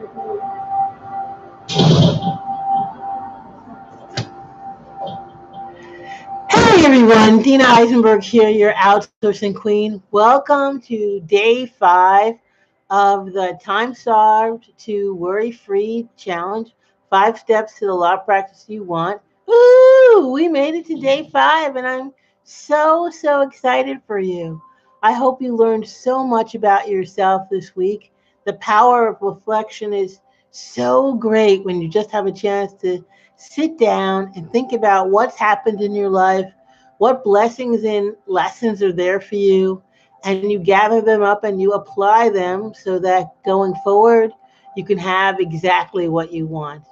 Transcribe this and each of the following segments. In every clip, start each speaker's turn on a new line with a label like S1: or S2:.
S1: Hey everyone, Dina Eisenberg here, your outsourcing queen. Welcome to day 5 of the Time Starved to Worry Free Challenge. 5 steps to the law practice you want. Woo! We made it to day 5, and I'm so excited for you. I hope you learned so much about yourself this week. The power of reflection is so great when you just have a chance to sit down and think about what's happened in your life, what blessings and lessons are there for you, and you gather them up and you apply them so that going forward, you can have exactly what you want.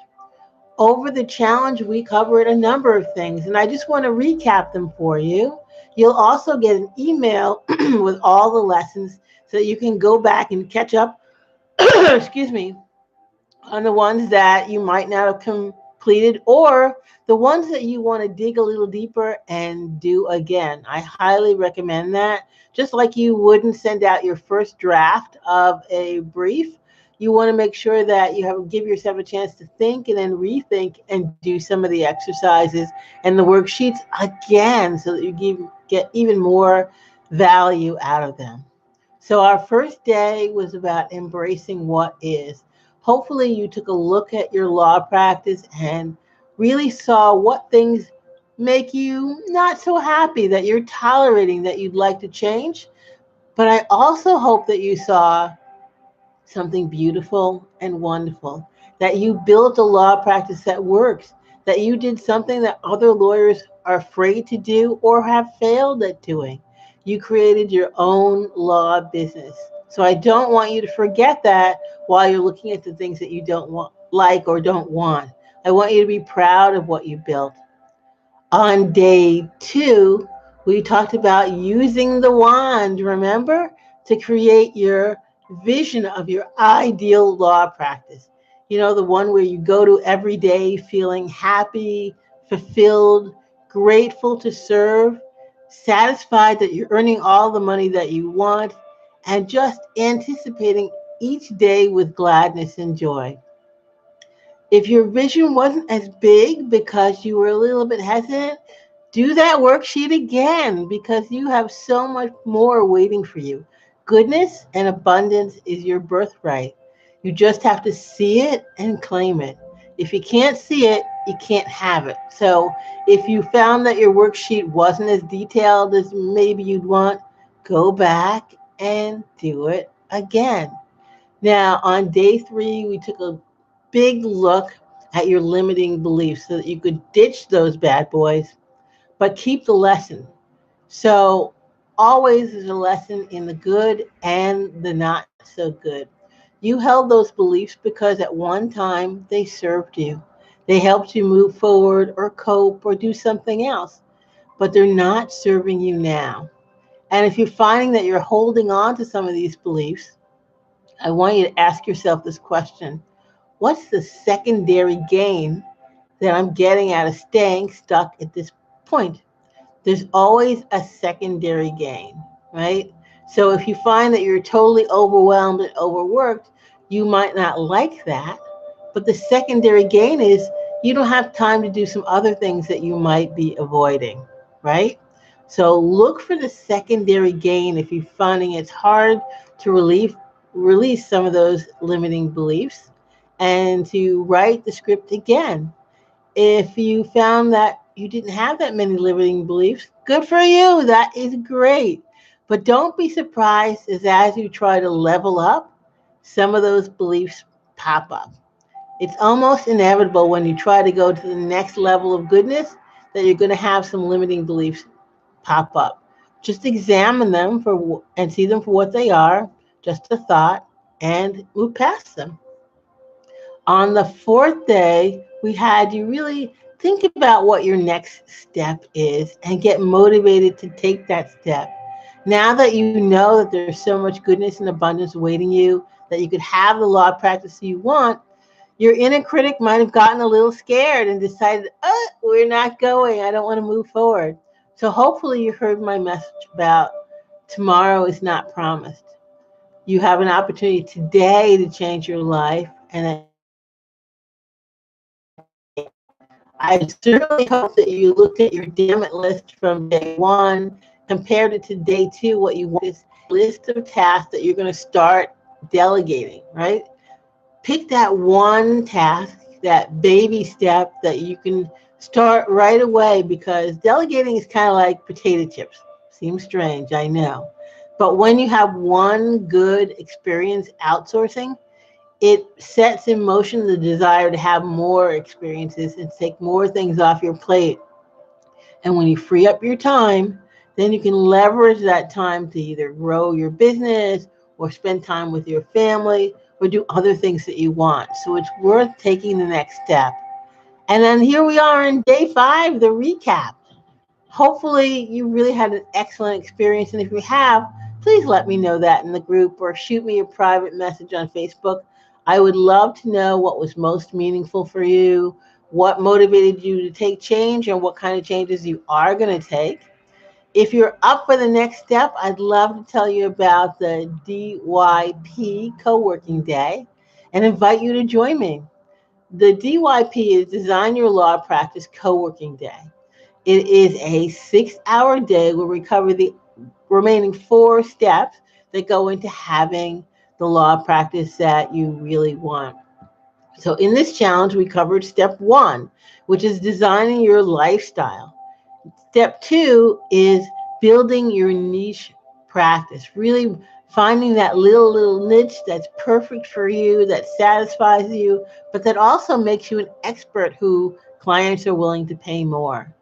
S1: Over the challenge, we covered a number of things, and I just want to recap them for you. You'll also get an email with all the lessons so that you can go back and catch up, excuse me, on the ones that you might not have completed or the ones that you want to dig a little deeper and do again. I highly recommend that. Just like you wouldn't send out your first draft of a brief, you want to make sure that you have give yourself a chance to think and then rethink and do some of the exercises and the worksheets again so that get even more value out of them. So, our first day was about embracing what is. Hopefully, you took a look at your law practice and really saw what things make you not so happy that you're tolerating that you'd like to change. But I also hope that you saw something beautiful and wonderful, that you built a law practice that works, that you did something that other lawyers are afraid to do or have failed at doing. You created your own law business. So I don't want you to forget that while you're looking at the things that you don't want, like or don't want. I want you to be proud of what you built. On day 2, we talked about using the wand, remember, to create your vision of your ideal law practice. You know, the one where you go to every day feeling happy, fulfilled, grateful to serve, satisfied that you're earning all the money that you want, and just anticipating each day with gladness and joy. If your vision wasn't as big because you were a little bit hesitant, do that worksheet again because you have so much more waiting for you. Goodness and abundance is your birthright. You just have to see it and claim it. If you can't see it, you can't have it. So if you found that your worksheet wasn't as detailed as maybe you'd want, go back and do it again. Now, on day 3, we took a big look at your limiting beliefs so that you could ditch those bad boys, but keep the lesson. So, always is a lesson in the good and the not so good. You held those beliefs because at one time they served you. They helped you move forward or cope or do something else, but they're not serving you now. And if you're finding that you're holding on to some of these beliefs, I want you to ask yourself this question: what's the secondary gain that I'm getting out of staying stuck at this point? There's always a secondary gain, right? So if you find that you're totally overwhelmed and overworked, you might not like that. But the secondary gain is you don't have time to do some other things that you might be avoiding, right? So look for the secondary gain if you're finding it's hard to release some of those limiting beliefs and to write the script again. If you found that you didn't have that many limiting beliefs, good for you. That is great. But don't be surprised as you try to level up, some of those beliefs pop up. It's almost inevitable when you try to go to the next level of goodness that you're going to have some limiting beliefs pop up. Just examine them and see them for what they are, just a thought, and move past them. On the 4th day, we had you really think about what your next step is and get motivated to take that step. Now that you know that there's so much goodness and abundance waiting you, that you could have the law practice you want, your inner critic might have gotten a little scared and decided, we're not going. I don't want to move forward. So hopefully you heard my message about tomorrow is not promised. You have an opportunity today to change your life, and I certainly hope that you looked at your damn it list from day one, compared it to day two. What you want is a list of tasks that you're going to start delegating, right? Pick that one task, that baby step that you can start right away, because delegating is kind of like potato chips. Seems strange, I know. But when you have one good experience outsourcing, it sets in motion the desire to have more experiences and take more things off your plate. And when you free up your time, then you can leverage that time to either grow your business or spend time with your family or do other things that you want. So it's worth taking the next step. And then here we are in day 5, the recap. Hopefully you really had an excellent experience. And if you have, please let me know that in the group or shoot me a private message on Facebook. I would love to know what was most meaningful for you, what motivated you to take change, and what kind of changes you are going to take. If you're up for the next step, I'd love to tell you about the DYP Co-working Day and invite you to join me. The DYP is Design Your Law Practice Co-working Day. It is a 6-hour day where we cover the remaining 4 steps that go into having the law practice that you really want. So in this challenge, we covered step 1, which is designing your lifestyle. Step 2 is building your niche practice, really finding that little niche that's perfect for you, that satisfies you, but that also makes you an expert who clients are willing to pay more.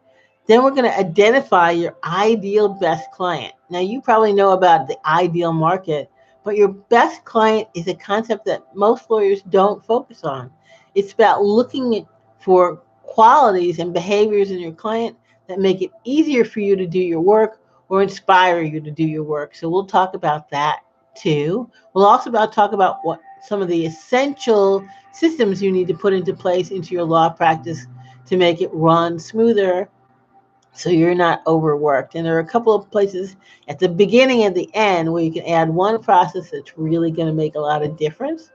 S1: Then we're going to identify your ideal best client. Now, you probably know about the ideal market, but your best client is a concept that most lawyers don't focus on. It's about looking for qualities and behaviors in your client that make it easier for you to do your work or inspire you to do your work. So we'll talk about that too. We'll also talk about what some of the essential systems you need to put into place into your law practice to make it run smoother so you're not overworked. And there are a couple of places at the beginning and the end where you can add one process that's really going to make a lot of difference.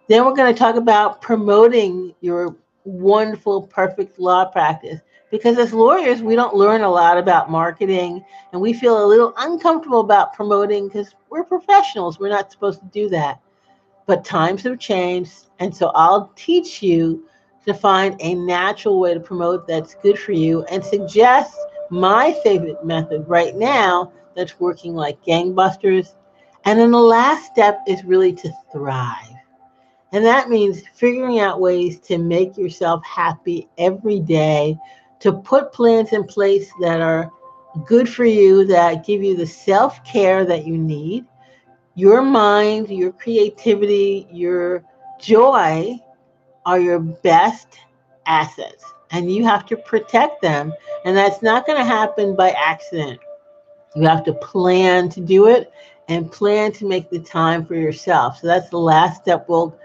S1: Then we're going to talk about promoting your wonderful, perfect law practice. Because as lawyers, we don't learn a lot about marketing, and we feel a little uncomfortable about promoting because we're professionals. We're not supposed to do that. But times have changed, and so I'll teach you to find a natural way to promote that's good for you and suggest my favorite method right now that's working like gangbusters. And then the last step is really to thrive. And that means figuring out ways to make yourself happy every day, to put plans in place that are good for you, that give you the self care that you need. Your mind, your creativity, your joy are your best assets, and you have to protect them. And that's not going to happen by accident. You have to plan to do it and plan to make the time for yourself. So that's the last step we'll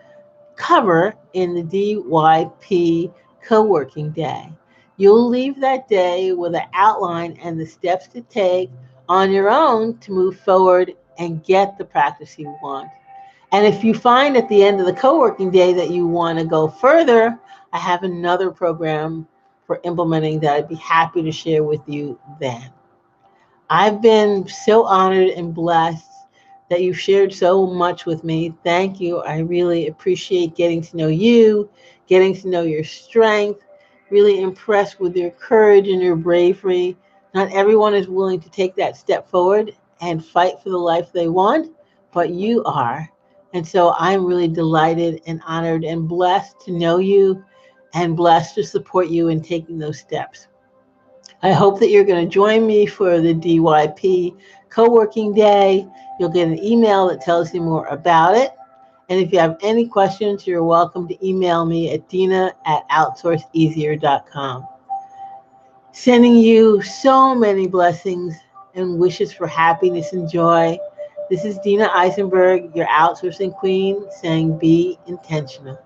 S1: cover in the DYP co-working day. You'll leave that day with an outline and the steps to take on your own to move forward and get the practice you want. And if you find at the end of the co-working day that you want to go further, I have another program for implementing that I'd be happy to share with you then. I've been so honored and blessed that you've shared so much with me. Thank you. I really appreciate getting to know you, getting to know your strength, really impressed with your courage and your bravery. Not everyone is willing to take that step forward and fight for the life they want, but you are. And so I'm really delighted and honored and blessed to know you and blessed to support you in taking those steps. I hope that you're going to join me for the DYP co-working day. You'll get an email that tells you more about it. And if you have any questions, you're welcome to email me at dina@outsourceeasier.com. Sending you so many blessings and wishes for happiness and joy. This is Dina Eisenberg, your outsourcing queen, saying be intentional.